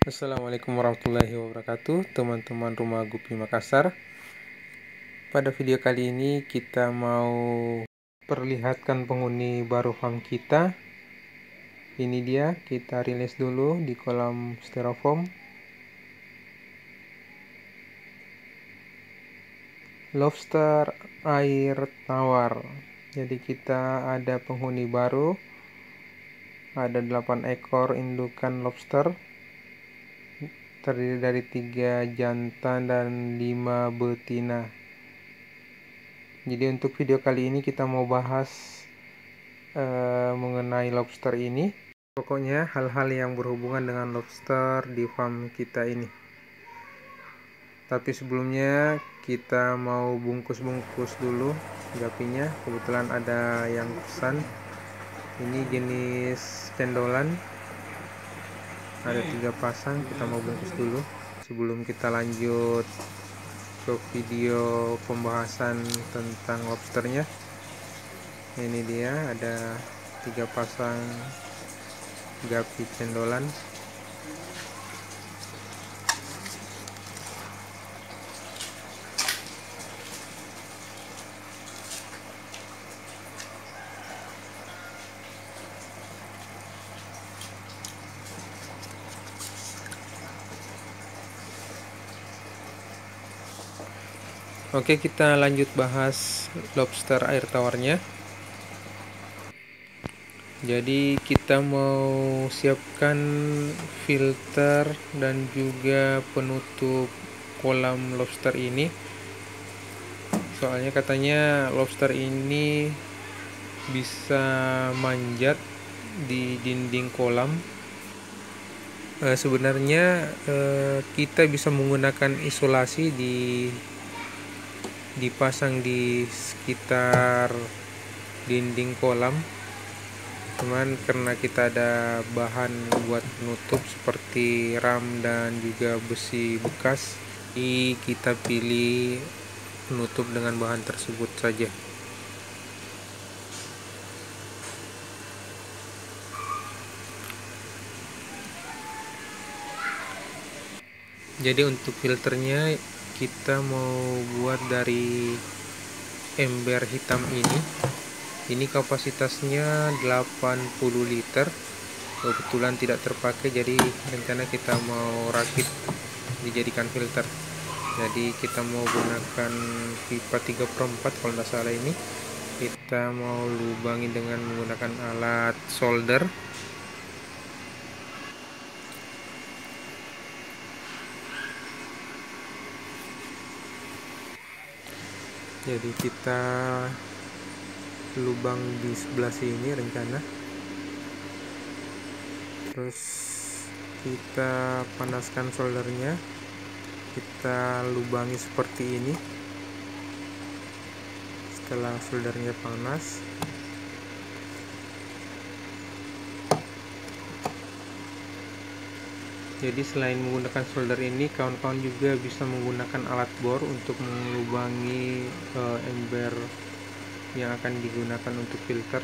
Assalamualaikum warahmatullahi wabarakatuh, teman-teman Rumah Gupi Makassar. Pada video kali ini kita mau perlihatkan penghuni baru farm kita. Ini dia, kita rilis dulu di kolam styrofoam. Lobster air tawar. Jadi kita ada penghuni baru. Ada 8 ekor indukan lobster. Terdiri dari 3 jantan dan 5 betina. Jadi untuk video kali ini kita mau bahas mengenai lobster ini. Pokoknya hal-hal yang berhubungan dengan lobster di farm kita ini. Tapi sebelumnya kita mau bungkus-bungkus dulu gapinya. Kebetulan ada yang pesan. Ini jenis cendolan. Ada 3 pasang, kita mau bungkus dulu sebelum kita lanjut ke video pembahasan tentang lobsternya. Ini dia, ada 3 pasang gapi cendolan. Oke, kita lanjut bahas lobster air tawarnya. Jadi kita mau siapkan filter dan juga penutup kolam lobster ini. Soalnya katanya lobster ini bisa manjat di dinding kolam. Sebenarnya kita bisa menggunakan isolasi dipasang di sekitar dinding kolam, cuman karena kita ada bahan buat penutup seperti ram dan juga besi bekas, jadi kita pilih penutup dengan bahan tersebut saja. Jadi untuk filternya kita mau buat dari ember hitam ini. Ini kapasitasnya 80 liter. Kebetulan tidak terpakai, jadi rencana kita mau rakit dijadikan filter. Jadi kita mau gunakan pipa 3/4 kalau tidak salah ini. Kita mau lubangi dengan menggunakan alat solder. Jadi kita lubang di sebelah sini rencana. Terus kita panaskan soldernya. Kita lubangi seperti ini. Setelah soldernya panas, jadi selain menggunakan solder ini, kawan-kawan juga bisa menggunakan alat bor untuk melubangi ember yang akan digunakan untuk filter.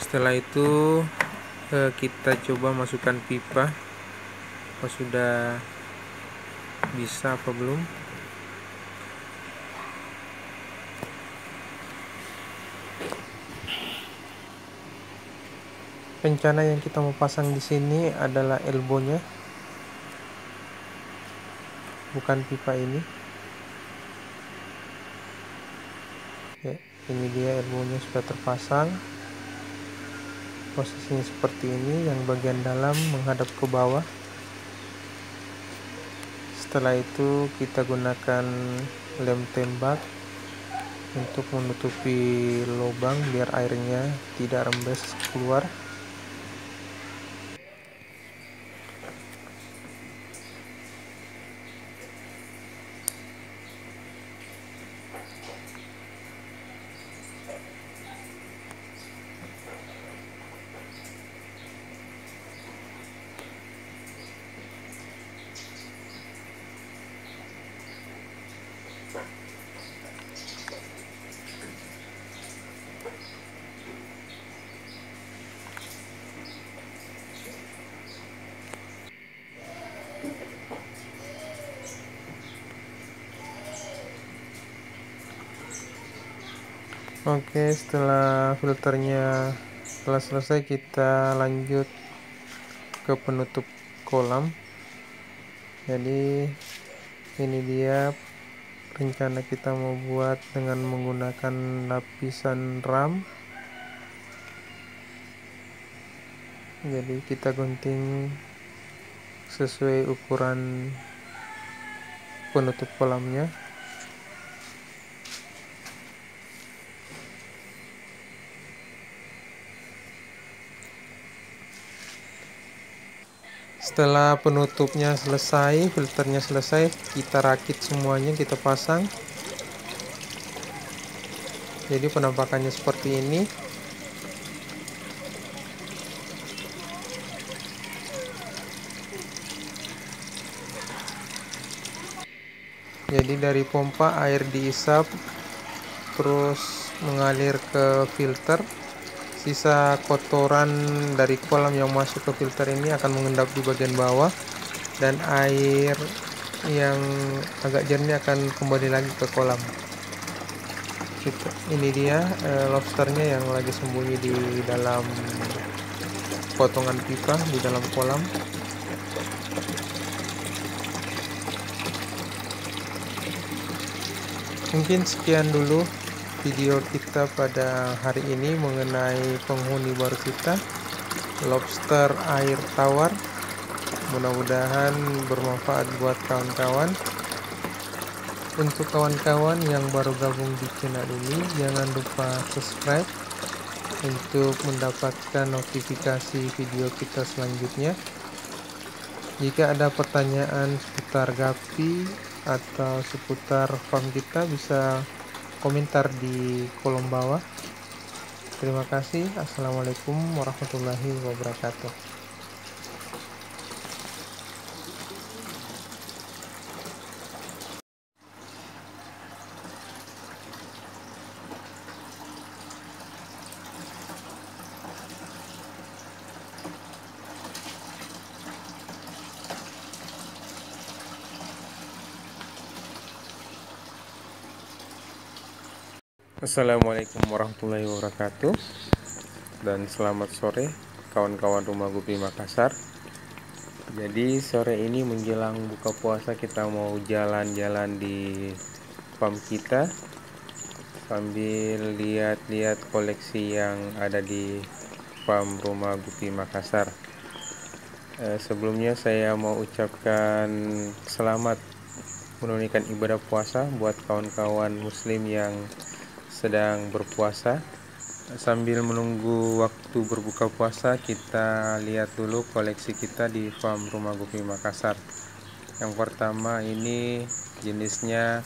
Setelah itu kita coba masukkan pipa. Apa sudah bisa apa belum? Rencana yang kita mau pasang di sini adalah elbownya, bukan pipa ini. Ya, ini dia elbownya sudah terpasang. posisinya seperti ini, yang bagian dalam menghadap ke bawah. Setelah itu kita gunakan lem tembak untuk menutupi lubang biar airnya tidak rembes keluar. Oke, setelah filternya telah selesai, kita lanjut ke penutup kolam. Jadi ini dia rencana kita mau buat dengan menggunakan lapisan ram. Jadi kita gunting sesuai ukuran penutup kolamnya. Setelah penutupnya selesai, filternya selesai, kita rakit semuanya, kita pasang. Jadi penampakannya seperti ini. Jadi dari pompa air diisap terus mengalir ke filter. Sisa kotoran dari kolam yang masuk ke filter ini akan mengendap di bagian bawah, dan air yang agak jernih akan kembali lagi ke kolam. Ini dia lobsternya yang lagi sembunyi di dalam potongan pipa di dalam kolam. Mungkin sekian dulu video kita pada hari ini mengenai penghuni baru kita, lobster air tawar. Mudah-mudahan bermanfaat buat kawan-kawan. Untuk kawan-kawan yang baru gabung di channel ini, jangan lupa subscribe untuk mendapatkan notifikasi video kita selanjutnya. Jika ada pertanyaan seputar Gapi atau seputar farm kita, bisa komentar di kolom bawah. Terima kasih. Assalamualaikum warahmatullahi wabarakatuh. Assalamualaikum warahmatullahi wabarakatuh, dan selamat sore kawan-kawan Rumah Gupi Makassar. Jadi sore ini menjelang buka puasa, kita mau jalan-jalan di farm kita sambil lihat-lihat koleksi yang ada di farm Rumah Gupi Makassar. Sebelumnya saya mau ucapkan selamat menunaikan ibadah puasa buat kawan-kawan muslim yang sedang berpuasa. Sambil menunggu waktu berbuka puasa, kita lihat dulu koleksi kita di farm Rumah Gupi Makassar. Yang pertama ini jenisnya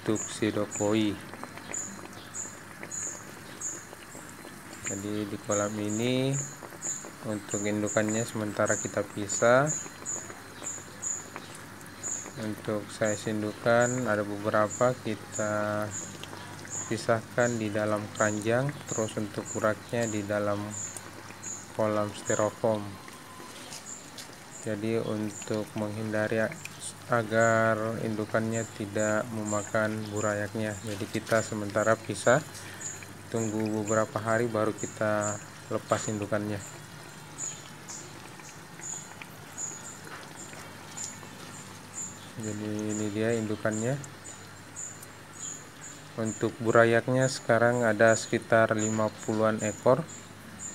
tuxedo koi. Jadi di kolam ini untuk indukannya sementara kita pisah. Untuk size indukan ada beberapa, kita pisahkan di dalam keranjang, terus untuk uratnya di dalam kolam styrofoam. Jadi untuk menghindari agar indukannya tidak memakan burayaknya, jadi kita sementara pisah, tunggu beberapa hari baru kita lepas indukannya. Jadi ini dia indukannya. Untuk burayaknya sekarang ada sekitar 50-an ekor.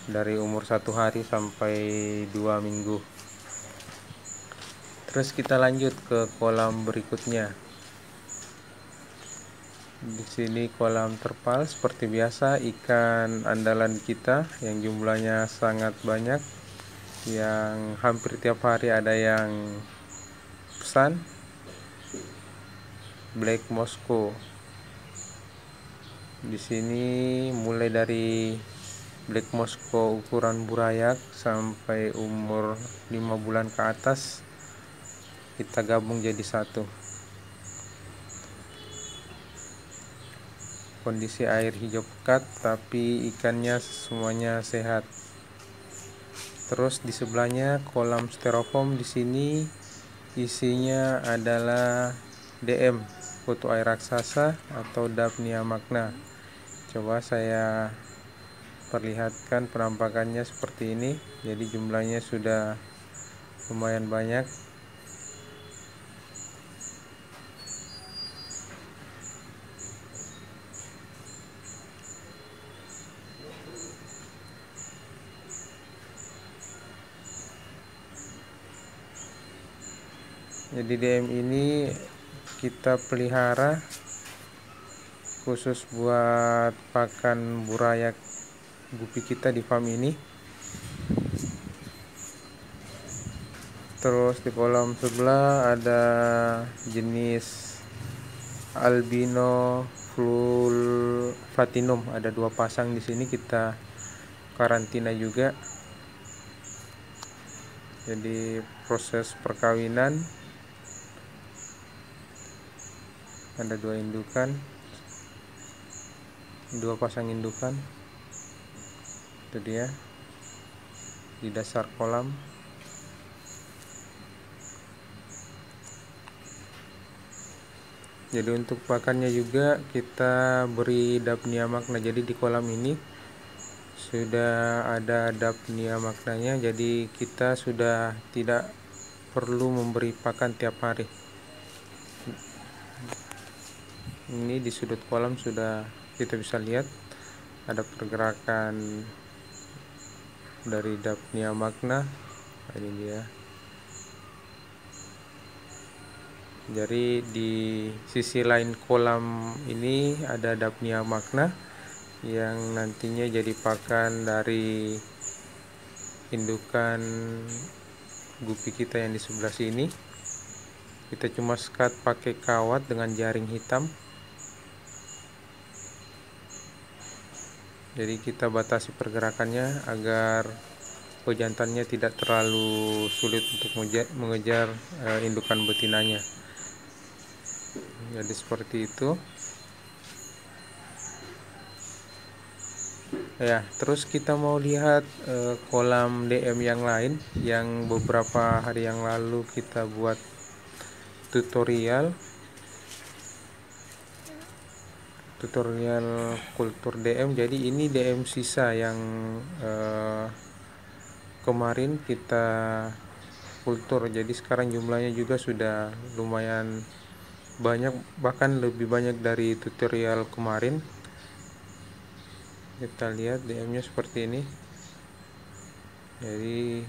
dari umur 1 hari sampai 2 minggu. Terus kita lanjut ke kolam berikutnya. Di sini kolam terpal seperti biasa, ikan andalan kita yang jumlahnya sangat banyak, yang hampir tiap hari ada yang pesan, Black Moscow. Di sini mulai dari Black Moscow ukuran burayak sampai umur 5 bulan ke atas kita gabung jadi satu. Kondisi air hijau pekat tapi ikannya semuanya sehat. Terus di sebelahnya kolam styrofoam, di sini isinya adalah DM, kutu air raksasa atau Daphnia magna. Coba saya perlihatkan penampakannya seperti ini. Jadi jumlahnya sudah lumayan banyak. Jadi DM ini kita pelihara khusus buat pakan burayak gupi kita di farm ini. Terus di kolam sebelah ada jenis albino full platinum, ada 2 pasang di sini, kita karantina juga. Jadi proses perkawinan, ada 2 indukan, 2 pasang indukan. Itu dia di dasar kolam. Jadi untuk pakannya juga kita beri Daphnia magna. Jadi di kolam ini sudah ada Daphnia magnanya, jadi kita sudah tidak perlu memberi pakan tiap hari. Ini di sudut kolam sudah kita bisa lihat ada pergerakan dari Daphnia magna. Ini dia. Jadi di sisi lain kolam ini ada Daphnia magna yang nantinya jadi pakan dari indukan gupi kita yang di sebelah sini. Kita cuma sekat pakai kawat dengan jaring hitam. Jadi kita batasi pergerakannya agar pejantannya tidak terlalu sulit untuk mengejar indukan betinanya. Jadi seperti itu ya. Terus kita mau lihat kolam DM yang lain yang beberapa hari yang lalu kita buat tutorial kultur DM. Jadi ini DM sisa yang kemarin kita kultur. Jadi sekarang jumlahnya juga sudah lumayan banyak, bahkan lebih banyak dari tutorial kemarin. Kita lihat DM-nya seperti ini. Jadi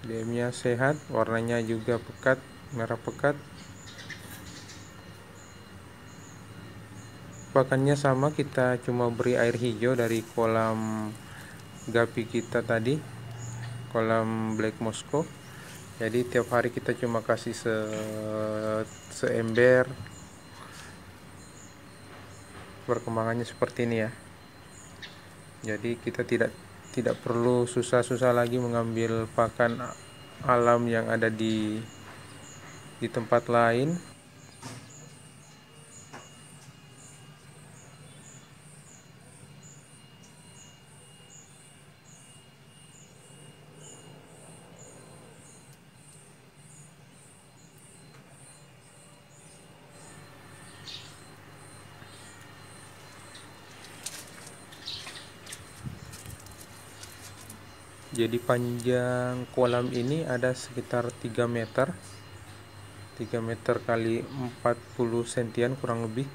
DM-nya sehat, warnanya juga pekat, merah pekat. Pakannya sama, kita cuma beri air hijau dari kolam gapi kita tadi, kolam Black Moscow. Jadi tiap hari kita cuma kasih seember. Perkembangannya seperti ini ya. Jadi kita tidak perlu susah-susah lagi mengambil pakan alam yang ada di tempat lain. Jadi panjang kolam ini ada sekitar 3 meter kali 40 sentian kurang lebih.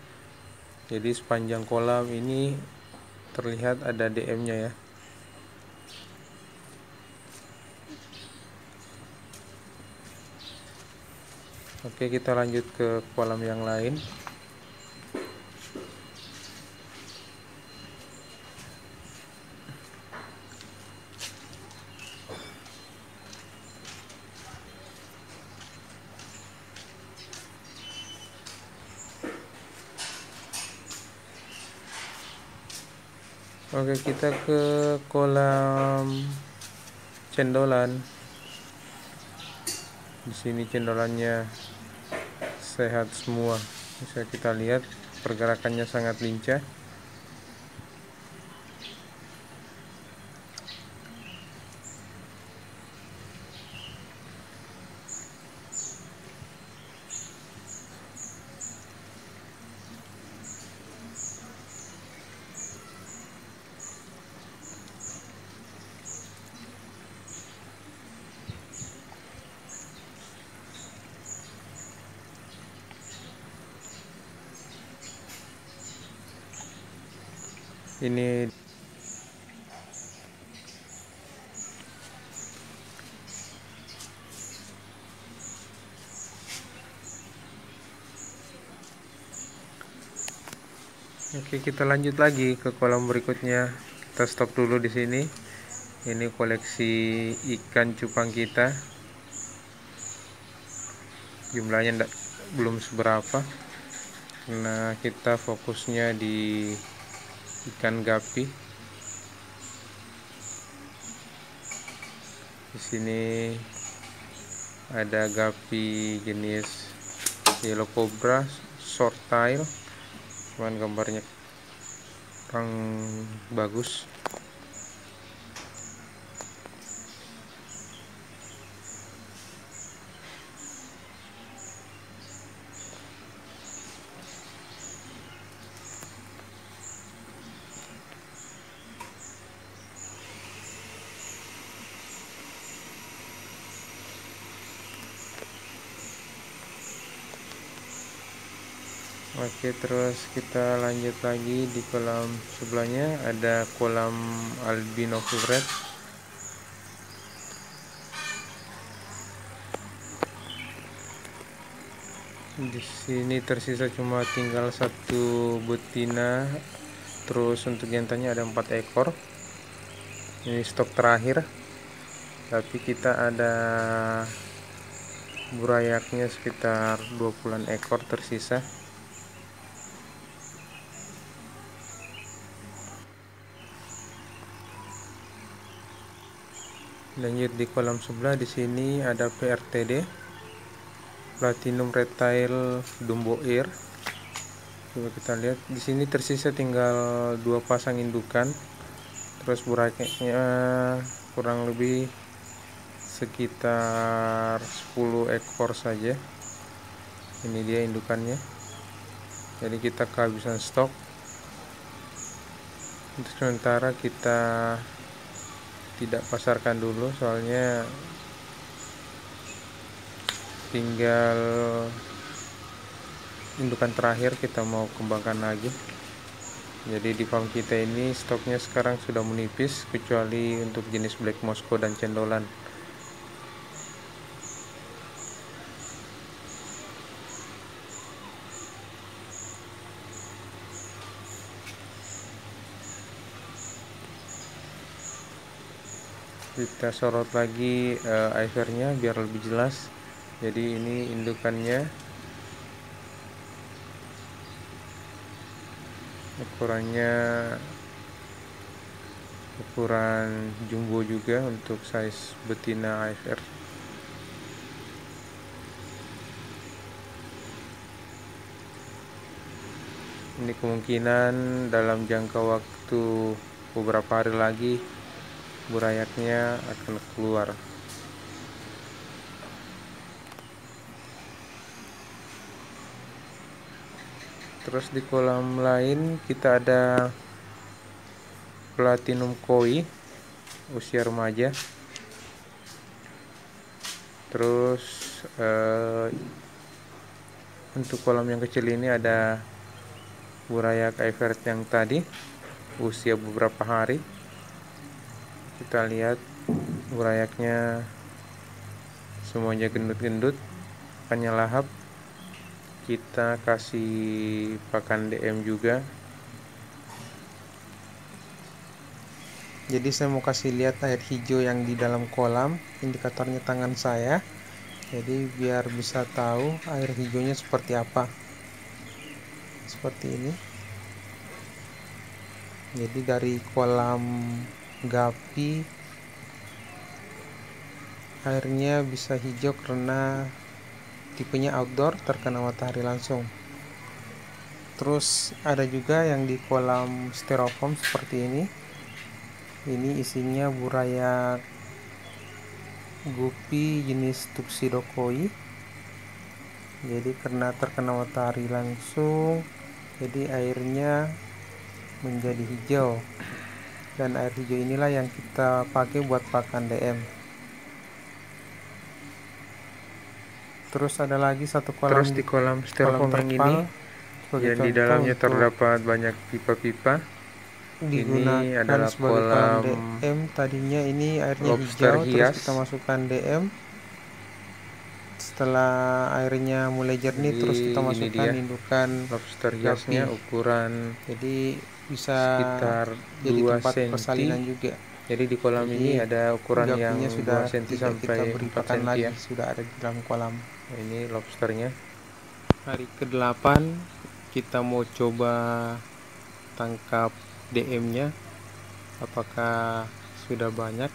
Jadi sepanjang kolam ini terlihat ada DM-nya ya. Oke, kita lanjut ke kolam yang lain. Oke, kita ke kolam cendolan. Di sini cendolannya sehat semua. Bisa kita lihat pergerakannya sangat lincah. Ini Oke, kita lanjut lagi ke kolam berikutnya. Kita stop dulu di sini. Ini koleksi ikan cupang kita. Jumlahnya belum seberapa, karena kita fokusnya di ikan gapi. Di sini ada gapi jenis yellow cobra short tail, cuman gambarnya kurang bagus. Oke, terus kita lanjut lagi di kolam sebelahnya, ada kolam albino red. Di sini tersisa cuma tinggal satu betina. Terus untuk jantannya ada 4 ekor. Ini stok terakhir. Tapi kita ada burayaknya sekitar 20-an ekor tersisa. Lanjut di kolam sebelah, di sini ada PRTD, Platinum Retail Dumbo Air. Coba kita lihat, di sini tersisa tinggal 2 pasang indukan. Terus burayaknya kurang lebih sekitar 10 ekor saja. Ini dia indukannya. Jadi kita kehabisan stok. Untuk sementara kita tidak pasarkan dulu, soalnya tinggal indukan terakhir kita mau kembangkan lagi. Jadi di farm kita ini stoknya sekarang sudah menipis, kecuali untuk jenis black Moscow dan cendolan. Kita sorot lagi ivernya biar lebih jelas. Jadi ini indukannya, ukuran jumbo juga untuk size betina IFR. Ini kemungkinan dalam jangka waktu beberapa hari lagi burayaknya akan keluar. Terus di kolam lain kita ada Platinum Koi usia remaja. Terus untuk kolam yang kecil ini ada burayak Evert yang tadi usia beberapa hari. Kita lihat burayaknya semuanya gendut-gendut, hanya lahap. kita kasih pakan DM juga. Jadi saya mau kasih lihat air hijau yang di dalam kolam, indikatornya tangan saya. Jadi biar bisa tahu air hijaunya seperti apa. Seperti ini. Jadi dari kolam Gapi airnya bisa hijau karena tipenya outdoor, terkena matahari langsung. Terus ada juga yang di kolam styrofoam seperti ini. Ini isinya burayak gupi jenis tuxedo koi. Jadi karena terkena matahari langsung, jadi airnya menjadi hijau. Dan air hijau inilah yang kita pakai buat pakan DM. Terus ada lagi satu kolam, di kolam styrofoam yang ini, yang di dalamnya terdapat banyak pipa-pipa. Ini adalah sebagai kolam DM. Tadinya ini airnya hijau, hias. terus kita masukkan DM. Setelah airnya mulai jernih, terus kita masukkan indukan lobster hiasnya ukuran jadi bisa sekitar jadi 2 tempat cm. persalinan juga. Jadi di kolam ini ada ukuran yang sudah 2 cm tidak kita sampai beri 4 pakan cm lagi, ya. sudah ada di dalam kolam. Ini lobsternya. Hari ke-8 kita mau coba tangkap DM-nya, apakah sudah banyak.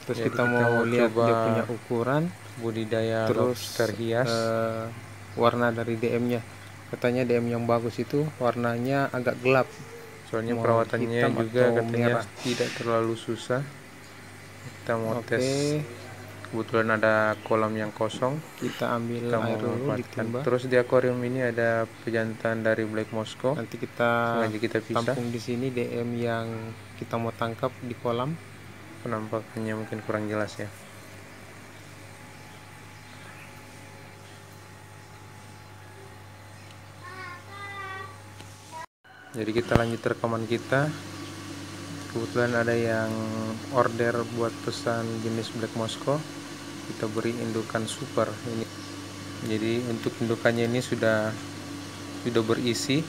Terus Jadi kita mau lihat dia punya ukuran, budidaya terus lobster hias. warna dari DM-nya. Katanya DM yang bagus itu warnanya agak gelap, Soalnya mau perawatannya hitam juga atau katanya merah. tidak terlalu susah. Kita mau Oke, tes. Kebetulan ada kolam yang kosong, kita ambil kita air mau dulu, manfaatkan. ditimba. Terus di akuarium ini ada pejantan dari Black Moscow. Nanti kita Sengaja kita pisah. tampung di sini DM yang kita mau tangkap di kolam. Penampakannya mungkin kurang jelas ya. Jadi kita lanjut rekaman kita. Kebetulan ada yang order buat pesan jenis Black Moscow, kita beri indukan super ini. Jadi untuk indukannya ini sudah berisi,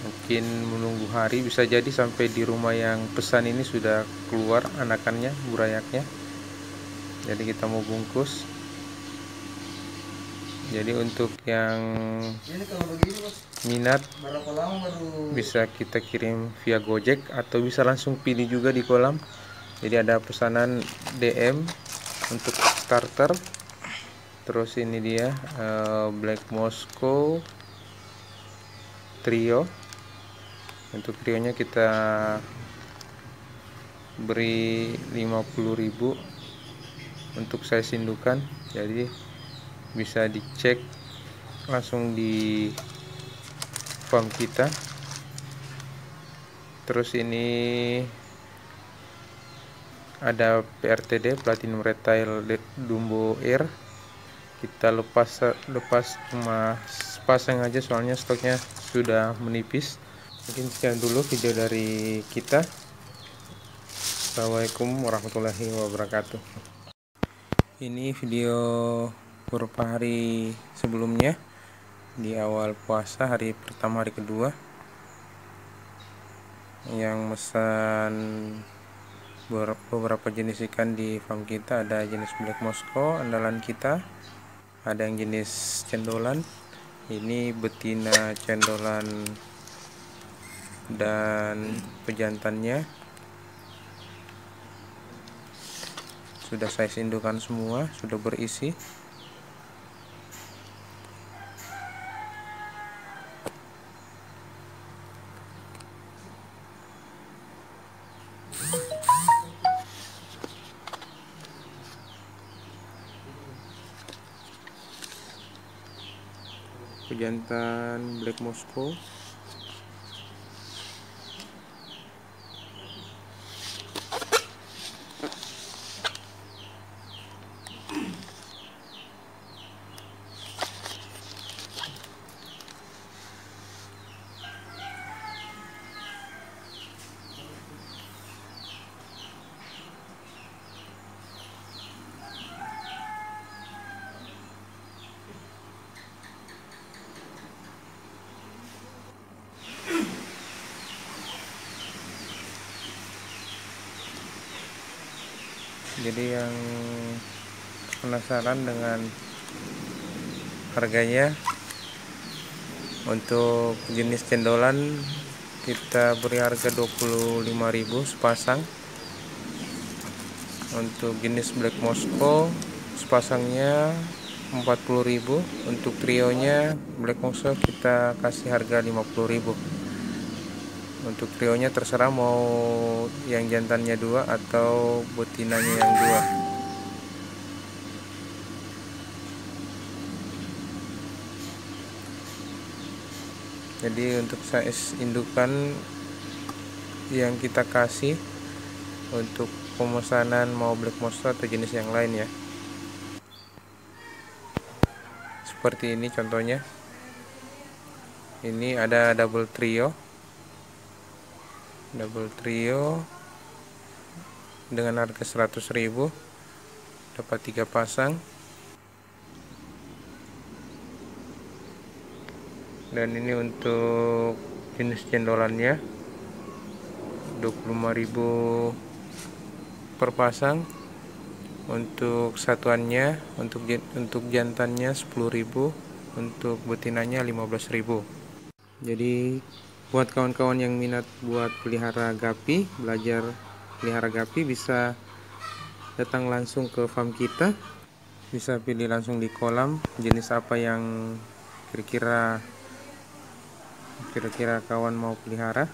mungkin menunggu hari, bisa jadi sampai di rumah yang pesan ini sudah keluar anakannya, burayaknya. Jadi kita mau bungkus. Jadi untuk yang minat bisa kita kirim via Gojek atau bisa langsung pilih juga di kolam. Jadi ada pesanan DM untuk starter. Terus ini dia Black Moscow trio. Untuk trionya kita beri 50.000 untuk size indukan. Jadi bisa dicek langsung di farm kita. Terus ini ada PRTD Platinum Retail Dumbo Air. Kita lepas cuma sepasang aja soalnya stoknya sudah menipis. Mungkin sekian dulu video dari kita. Assalamualaikum warahmatullahi wabarakatuh. Ini video beberapa hari sebelumnya, di awal puasa, hari pertama hari kedua, yang mesan beberapa jenis ikan di farm kita. Ada jenis Black Moscow andalan kita, ada yang jenis cendolan, ini betina cendolan dan pejantannya sudah size indukan semua, sudah berisi. Pejantan Black Moscow. Jadi yang penasaran dengan harganya, untuk jenis cendolan kita beri harga 25.000 sepasang. Untuk jenis Black Moscow sepasangnya 40.000. Untuk trionya Black Moscow kita kasih harga 50.000. Untuk trionya terserah mau yang jantannya 2 atau betinanya yang 2. Jadi untuk size indukan yang kita kasih untuk pemesanan mau Black Monster atau jenis yang lain ya, seperti ini contohnya. Ini ada double trio dengan harga 100.000, dapat 3 pasang. Dan ini untuk jenis cendolannya 25.000 per pasang. Untuk satuannya, untuk jantannya 10.000, untuk betinanya 15.000. Jadi buat kawan-kawan yang minat buat pelihara gapi, belajar pelihara gapi, bisa datang langsung ke farm kita. Bisa pilih langsung di kolam jenis apa yang kira-kira kawan mau pelihara.